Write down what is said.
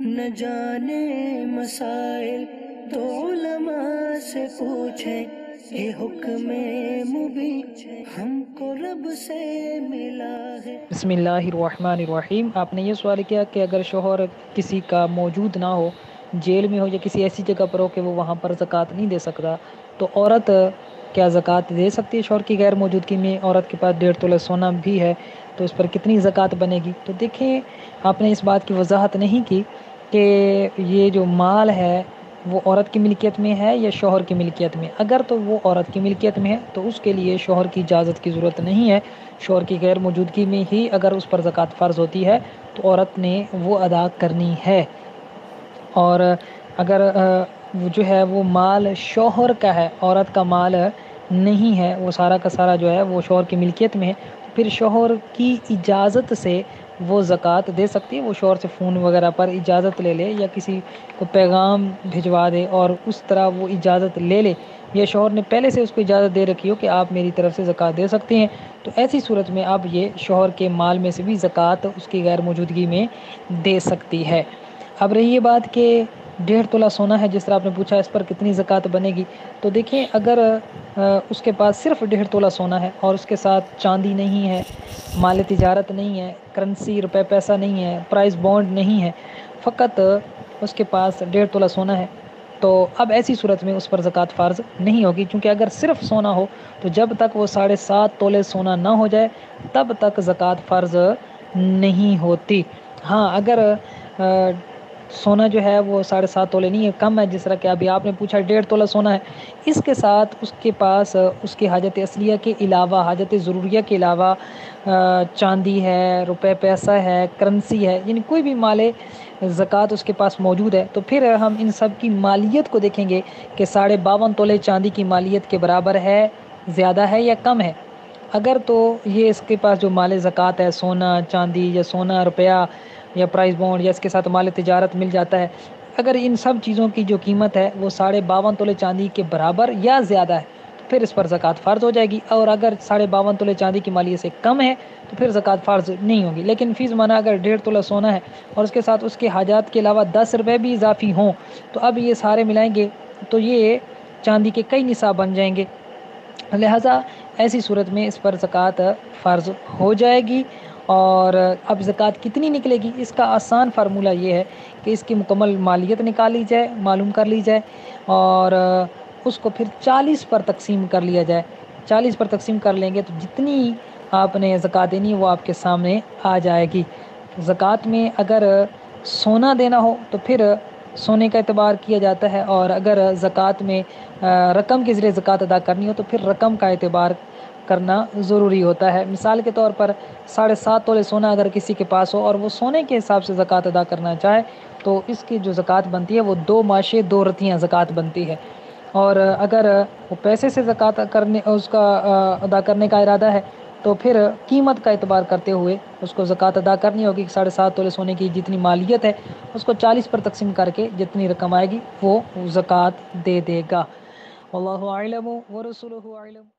نہ جانے مسائل تو علماء سے پوچھیں، یہ حکم مبین ہم کو رب سے ملا ہے۔ بسم اللہ الرحمن الرحیم۔ آپ نے یہ سوال کیا کہ اگر شوہر کسی کا موجود نہ ہو، جیل میں ہو یا کسی ایسی جگہ پر ہو کہ وہ وہاں پر زکوٰۃ نہیں دے سکتا، تو عورت کیا زکوٰۃ دے سکتی ہے؟ شوہر کی غیر موجودگی میں عورت کے پاس 1.5 تولہ سونا بھی ہے تو اس پر کتنی زکوٰۃ بنے گی؟ تو دیکھیں، آپ نے اس بات کی وضاحت نہیں کی کہ یہ جو مال ہے وہ عورت کی ملکیت میں ہے یا شوہر کی ملکیت میں۔ اگر تو وہ عورت کی ملکیت میں ہے تو اس کے لیے شوہر کی اجازت کی ضرورت نہیں ہے۔ شوہر کی غیر موجودگی میں ہی اگر اس پر زکوٰۃ فرض ہوتی ہے تو عورت نے وہ ادا کرنی ہے۔ اور اگر وہ جو ہے وہ مال شوہر کا ہے، عورت کا مال نہیں ہے، وہ سارا کا سارا جو ہے وہ شوہر کی ملکیت میں ہے، تو پھر شوہر کی اجازت سے وہ زکوٰۃ دے سکتی ہے۔ وہ شوہر سے فون وغیرہ پر اجازت لے لے یا کسی کو پیغام بھجوا دے اور اس طرح وہ اجازت لے لے، یا شوہر نے پہلے سے اس کو اجازت دے رکھی ہو کہ آپ میری طرف سے زکوٰۃ دے سکتے ہیں، تو ایسی صورت میں اب یہ شوہر کے مال میں سے بھی زکوٰۃ اس کی غیر موجودگی میں دے سکتی ہے۔ اب رہی یہ بات کہ 1.5 تولہ سونا ہے، جس طرح آپ نے پوچھا اس پر کتنی زکوٰۃ بنے گی، تو دیکھیں اگر اس کے پاس صرف 1.5 تولہ سونا ہے اور اس کے ساتھ چاندی نہیں ہے، مال تجارت نہیں ہے، کرنسی روپے پیسہ نہیں ہے، پرائز بانڈ نہیں ہے، فقط اس کے پاس 1.5 تولہ سونا ہے، تو اب ایسی صورت میں اس پر زکوٰۃ فرض نہیں ہوگی، کیونکہ اگر صرف سونا ہو تو جب تک وہ 7.5 تولے سونا نہ ہو جائے تب تک زکوٰۃ فرض نہیں ہوتی۔ ہاں، اگر سونا جو ہے وہ 7.5 تولے نہیں ہے، کم ہے، جس طرح کہ ابھی آپ نے پوچھا 1.5 تولہ سونا ہے، اس کے ساتھ اس کے پاس اس کی حاجت اصلیہ کے علاوہ، حاجت ضروریہ کے علاوہ چاندی ہے، روپے پیسہ ہے، کرنسی ہے، یعنی کوئی بھی مال زکوٰۃ اس کے پاس موجود ہے، تو پھر ہم ان سب کی مالیت کو دیکھیں گے کہ 52.5 تولے چاندی کی مالیت کے برابر ہے، زیادہ ہے یا کم ہے۔ اگر تو یہ اس کے پاس جو مال زکوٰۃ ہے، سونا چاندی یا سونا روپیہ یا پرائز بانڈ یا اس کے ساتھ مال تجارت مل جاتا ہے، اگر ان سب چیزوں کی جو قیمت ہے وہ 52.5 تولے چاندی کے برابر یا زیادہ ہے تو پھر اس پر زکوٰۃ فرض ہو جائے گی، اور اگر 52.5 تولے چاندی کی مالیت سے کم ہے تو پھر زکوٰۃ فرض نہیں ہوگی۔ لیکن فی زمانہ اگر 1.5 تولہ سونا ہے اور اس کے ساتھ اس کے حاجات کے علاوہ 10 روپے بھی اضافی ہوں تو اب یہ سارے ملائیں گے تو یہ چاندی کے کئی نصاب بن جائیں گے، لہٰذا ایسی صورت میں اس پر زکوٰۃ فرض ہو جائے گی۔ اور اب زکوٰۃ کتنی نکلے گی، اس کا آسان فارمولہ یہ ہے کہ اس کی مکمل مالیت نکال لی جائے، معلوم کر لی جائے، اور اس کو پھر 40 پر تقسیم کر لیا جائے۔ 40 پر تقسیم کر لیں گے تو جتنی آپ نے زکوٰۃ دینی ہے وہ آپ کے سامنے آ جائے گی۔ زکوٰۃ میں اگر سونا دینا ہو تو پھر سونے کا اعتبار کیا جاتا ہے، اور اگر زکوٰۃ میں رقم کے ذریعے زکوٰۃ ادا کرنی ہو تو پھر رقم کا اعتبار کرنا ضروری ہوتا ہے۔ مثال کے طور پر 7.5 تولے سونا اگر کسی کے پاس ہو اور وہ سونے کے حساب سے زکوٰۃ ادا کرنا چاہے تو اس کی جو زکوٰۃ بنتی ہے وہ 2 ماشے 2 رتیاں زکوٰۃ بنتی ہے، اور اگر وہ پیسے سے زکوٰۃ کرنے اس کا ادا کرنے کا ارادہ ہے تو پھر قیمت کا اعتبار کرتے ہوئے اس کو زکوٰۃ ادا کرنی ہوگی۔ 7.5 تولے سونے کی جتنی مالیت ہے اس کو 40 پر تقسیم کر کے جتنی رقم آئے گی وہ زکوٰۃ دے دے گا۔ واللہ اعلم ورسولہ اعلم۔